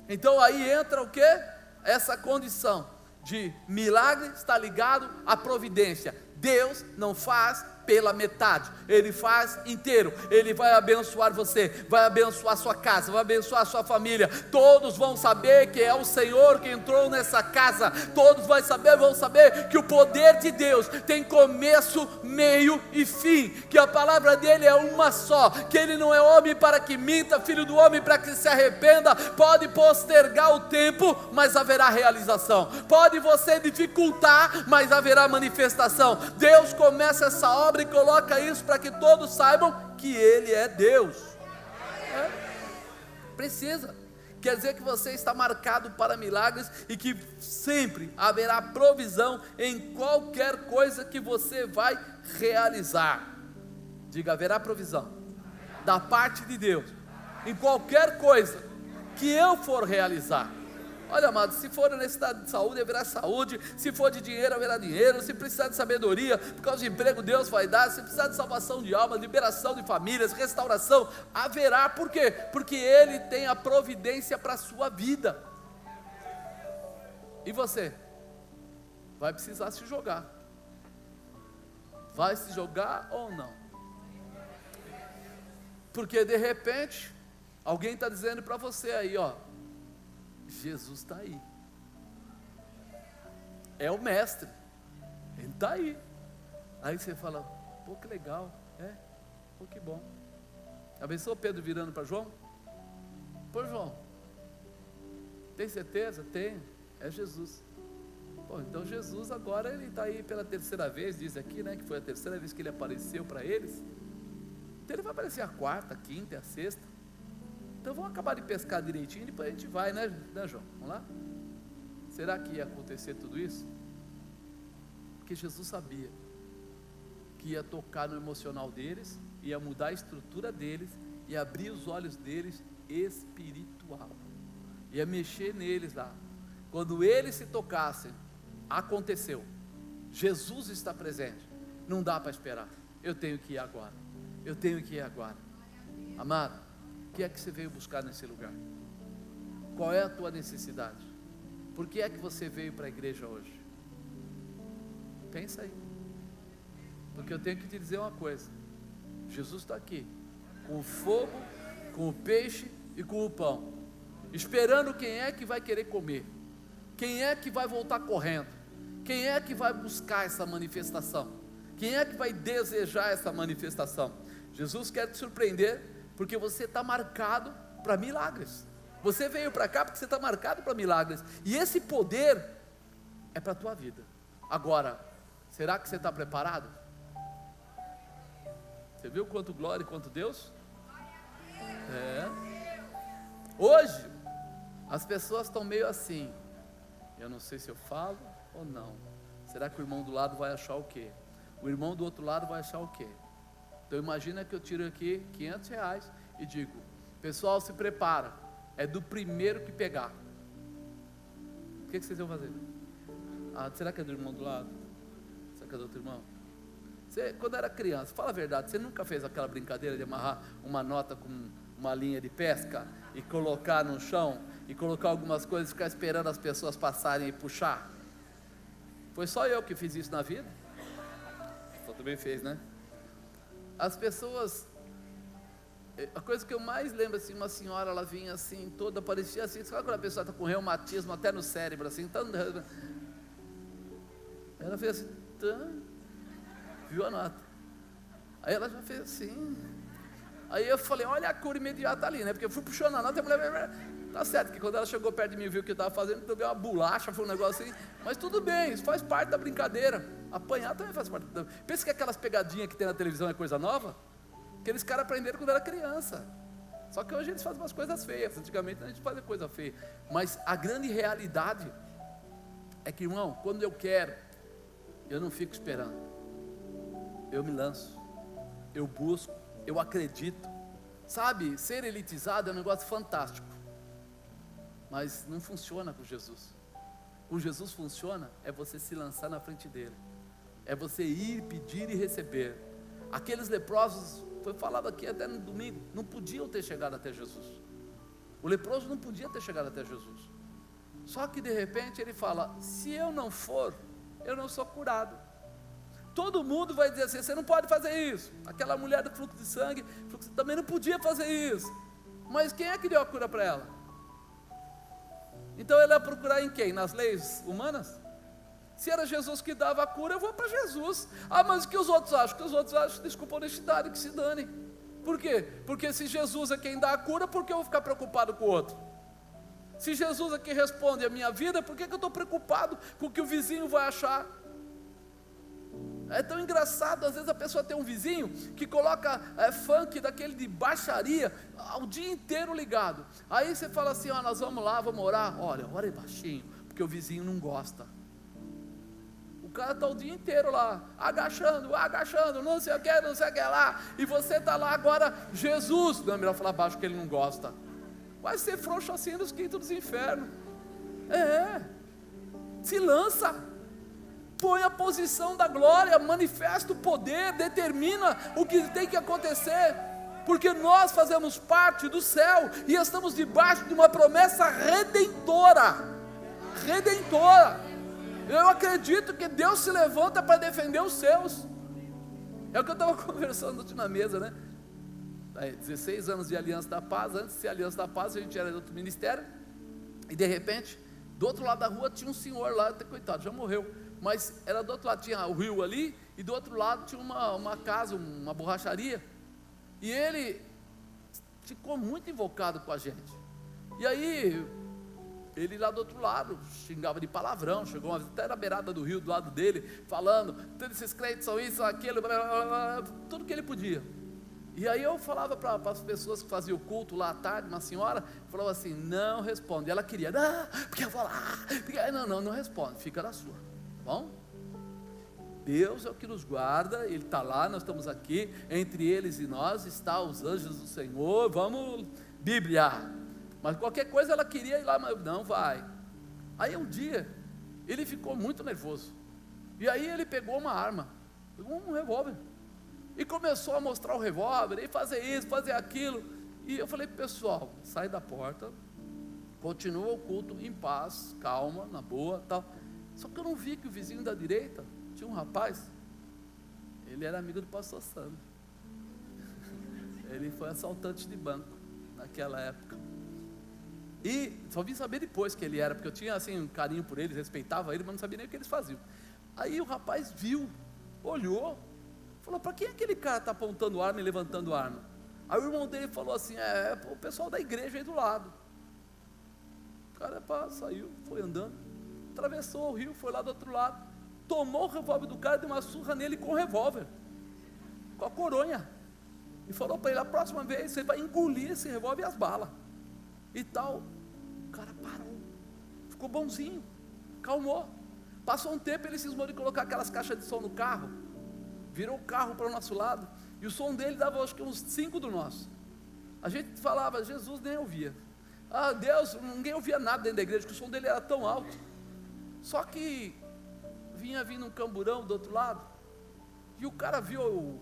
Então aí entra o quê? Essa condição de milagre está ligado à providência. Deus não faz pela metade, Ele faz inteiro. Ele vai abençoar você, vai abençoar sua casa, vai abençoar sua família. Todos vão saber que é o Senhor que entrou nessa casa. Todos vão saber que o poder de Deus tem começo, meio e fim, que a palavra dele é uma só, que ele não é homem para que minta, filho do homem para que se arrependa. Pode postergar o tempo, mas haverá realização. Pode você dificultar, mas haverá manifestação. Deus começa essa obra e coloca isso para que todos saibam que Ele é Deus. Precisa. Quer dizer que você está marcado para milagres e que sempre haverá provisão em qualquer coisa que você vai realizar. Diga, haverá provisão da parte de Deus em qualquer coisa que eu for realizar. Olha, amado, se for necessidade de saúde, haverá saúde. Se for de dinheiro, haverá dinheiro. Se precisar de sabedoria, por causa de emprego, Deus vai dar. Se precisar de salvação de almas, liberação de famílias, restauração, haverá. Por quê? Porque Ele tem a providência para a sua vida. E você? Vai precisar se jogar. Vai se jogar ou não? Porque de repente, alguém está dizendo para você aí, ó, Jesus está aí, é o mestre, Ele está aí. Aí você fala, pô, que legal, pô, que bom. Abençoa Pedro virando para João. Pô, João, tem certeza? Tenho, é Jesus. Pô, então Jesus agora Ele está aí pela terceira vez, diz aqui, né, que foi a terceira vez que Ele apareceu para eles. Então Ele vai aparecer a quarta, a quinta e a sexta. Então vamos acabar de pescar direitinho e depois a gente vai, né João? Vamos lá? Será que ia acontecer tudo isso? Porque Jesus sabia que ia tocar no emocional deles, ia mudar a estrutura deles, ia abrir os olhos deles espiritual, ia mexer neles lá. Quando eles se tocassem, aconteceu. Jesus está presente. Não dá para esperar. Eu tenho que ir agora. Eu tenho que ir agora. Amado, o que é que você veio buscar nesse lugar? Qual é a tua necessidade? Por que é que você veio para a igreja hoje? Pensa aí. Porque eu tenho que te dizer uma coisa. Jesus está aqui, com o fogo, com o peixe e com o pão, esperando quem é que vai querer comer, quem é que vai voltar correndo, quem é que vai buscar essa manifestação, quem é que vai desejar essa manifestação. Jesus quer te surpreender, porque você está marcado para milagres. Você veio para cá porque você está marcado para milagres, e esse poder é para a tua vida. Agora, será que você está preparado? Você viu quanto glória e quanto Deus? Hoje, as pessoas estão meio assim, eu não sei se eu falo ou não. Será que o irmão do lado vai achar o quê? O irmão do outro lado vai achar o quê? Então imagina que eu tiro aqui R$500 e digo, pessoal, se prepara, é do primeiro que pegar. O que vocês vão fazer? Será que é do irmão do lado? Será que é do outro irmão? Você, quando era criança, fala a verdade, você nunca fez aquela brincadeira de amarrar uma nota com uma linha de pesca e colocar no chão, e colocar algumas coisas e ficar esperando as pessoas passarem e puxar? Foi só eu que fiz isso na vida? Você também fez, né? As pessoas, a coisa que eu mais lembro, assim, uma senhora, ela vinha assim, toda, parecia assim, sabe quando a pessoa está com reumatismo até no cérebro, assim, ela fez assim, viu a nota, aí ela já fez assim, aí eu falei, olha a cura imediata ali, né, porque eu fui puxando a nota, e a mulher, tá certo, que quando ela chegou perto de mim e viu o que eu estava fazendo, eu vi uma bolacha, foi um negócio assim, mas tudo bem, isso faz parte da brincadeira, apanhar também faz parte da... Pensa que aquelas pegadinhas que tem na televisão é coisa nova? Aqueles caras aprenderam quando era criança, só que hoje eles fazem umas coisas feias, antigamente a gente fazia coisa feia, mas a grande realidade é que, irmão, quando eu quero, eu não fico esperando, eu me lanço. eu busco, eu acredito. Sabe, ser elitizado é um negócio fantástico, mas não funciona com Jesus. Com Jesus funciona, é você se lançar na frente dele, é você ir, pedir e receber. Aqueles leprosos, foi falado aqui até no domingo, não podiam ter chegado até Jesus. O leproso não podia ter chegado até Jesus. Só que de repente ele fala: se eu não for, eu não sou curado. Todo mundo vai dizer assim: você não pode fazer isso. Aquela mulher do fluxo de sangue também não podia fazer isso. Mas quem é que deu a cura para ela? Então ele ia procurar em quem? Nas leis humanas? Se era Jesus que dava a cura, eu vou para Jesus. Ah, mas o que os outros acham? O que os outros acham? Desculpa a honestidade, que se dane. Por quê? Porque se Jesus é quem dá a cura, por que eu vou ficar preocupado com o outro? Se Jesus é quem responde a minha vida, por que eu estou preocupado com o que o vizinho vai achar? É tão engraçado, às vezes a pessoa tem um vizinho que coloca funk daquele de baixaria o dia inteiro ligado. Aí você fala assim: ó, nós vamos lá, vamos orar. Olha, ore baixinho, porque o vizinho não gosta. O cara está o dia inteiro lá, agachando, não sei o que lá. E você está lá agora, Jesus. Não é melhor falar baixo, porque ele não gosta. Vai ser frouxo assim nos quintos dos infernos. Se lança, põe a posição da glória, manifesta o poder, determina o que tem que acontecer, porque nós fazemos parte do céu e estamos debaixo de uma promessa redentora. Eu acredito que Deus se levanta para defender os seus. É o que eu estava conversando aqui na mesa, né? 16 anos de Aliança da Paz. Antes de ser Aliança da Paz, a gente era de outro ministério. E de repente, do outro lado da rua tinha um senhor lá, até coitado, já morreu. Mas era do outro lado, tinha o rio ali, e do outro lado tinha uma casa, uma borracharia. E ele ficou muito invocado com a gente. E aí, ele lá do outro lado, xingava de palavrão, chegou até na beirada do rio, do lado dele, falando: todos esses crentes são isso, são aquilo, blá, blá, blá, tudo que ele podia. E aí eu falava para as pessoas que faziam o culto lá à tarde, uma senhora falava assim: não responde. Ela queria: não, porque eu vou lá, não responde, fica na sua, tá bom? Deus é o que nos guarda, Ele está lá, nós estamos aqui, entre eles e nós está os anjos do Senhor, vamos Bíblia. Mas qualquer coisa ela queria ir lá, mas não vai. Aí um dia, ele ficou muito nervoso, e aí ele pegou uma arma, pegou um revólver, e começou a mostrar o revólver, e fazer isso, fazer aquilo. E eu falei: pessoal, sai da porta, continua o culto em paz, calma, na boa, tal. Só que eu não vi que o vizinho da direita tinha um rapaz, ele era amigo do pastor Sandro. Ele foi assaltante de banco naquela época. E só vim saber depois que ele era, porque eu tinha assim um carinho por eles, respeitava ele, mas não sabia nem o que eles faziam. Aí o rapaz viu, olhou, falou: para quem aquele cara está apontando arma e levantando arma? Aí o irmão dele falou assim: é o pessoal da igreja aí do lado. O cara saiu, foi andando, atravessou o rio, foi lá do outro lado, tomou o revólver do cara, deu uma surra nele com o revólver, com a coronha, e falou para ele: a próxima vez você vai engolir esse revólver e as balas e tal. O cara parou, ficou bonzinho, calmou. Passou um tempo, ele cismou de colocar aquelas caixas de som no carro, virou o carro para o nosso lado, e o som dele dava acho que uns 5 do nosso. A gente falava, Jesus nem ouvia, Deus, ninguém ouvia nada dentro da igreja, porque o som dele era tão alto. Só que vinha vindo um camburão do outro lado, e o cara viu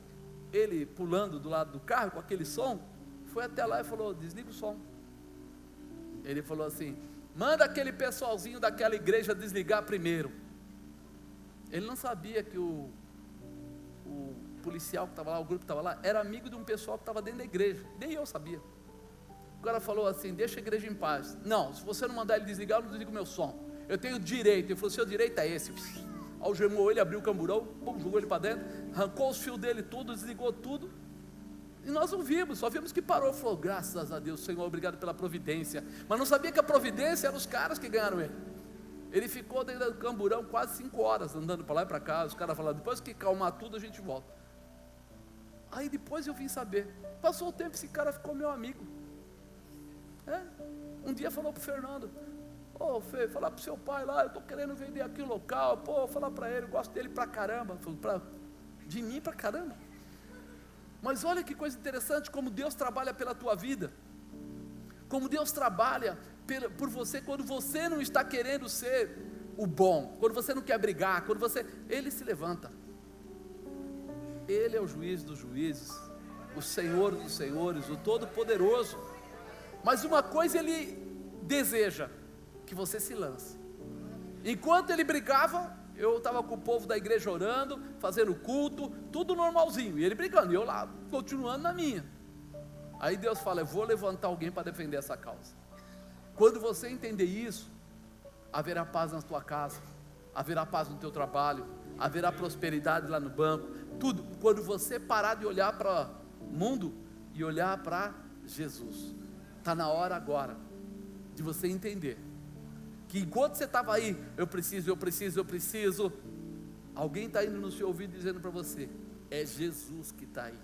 ele pulando do lado do carro com aquele som, foi até lá e falou: desliga o som. Ele falou assim: manda aquele pessoalzinho daquela igreja desligar primeiro. Ele não sabia que o policial que estava lá, o grupo que estava lá, era amigo de um pessoal que estava dentro da igreja, nem eu sabia. O cara falou assim: deixa a igreja em paz. Não, se você não mandar ele desligar, eu não desligo o meu som, eu tenho direito. Ele falou: seu direito é esse. Algemou ele, abriu o camburão, jogou ele para dentro, arrancou os fios dele tudo, desligou tudo. E nós não vimos, só vimos que parou. Falou: graças a Deus, Senhor, obrigado pela providência. Mas não sabia que a providência eram os caras que ganharam ele. Ele ficou dentro do camburão quase 5 horas, andando para lá e para cá. Os caras falaram: depois que calmar tudo, a gente volta. Aí depois eu vim saber, passou o tempo, esse cara ficou meu amigo. Um dia falou para o Fernando: ô Fê, falar para o seu pai lá, eu estou querendo vender aqui o local, falar para ele, eu gosto dele pra caramba. Falou: de mim pra caramba? Mas olha que coisa interessante, como Deus trabalha pela tua vida, como Deus trabalha por você, quando você não está querendo ser o bom, quando você não quer brigar, Ele se levanta. Ele é o juiz dos juízes, o Senhor dos senhores, o Todo-Poderoso. Mas uma coisa Ele deseja, que você se lance. Enquanto Ele brigava, eu estava com o povo da igreja orando, fazendo culto, tudo normalzinho, e Ele brigando, e eu lá, continuando na minha. Aí Deus fala, eu vou levantar alguém para defender essa causa. Quando você entender isso, haverá paz na tua casa, haverá paz no teu trabalho, haverá prosperidade lá no banco, tudo, quando você parar de olhar para o mundo, e olhar para Jesus. Está na hora agora, de você entender, que enquanto você estava aí, eu preciso, alguém está indo no seu ouvido dizendo para você, é Jesus que está aí,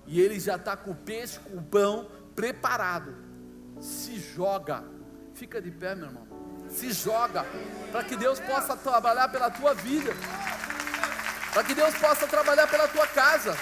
e Ele já está com o peixe, com o pão preparado. Se joga, fica de pé, meu irmão, se joga, para que Deus possa trabalhar pela tua vida, para que Deus possa trabalhar pela tua casa.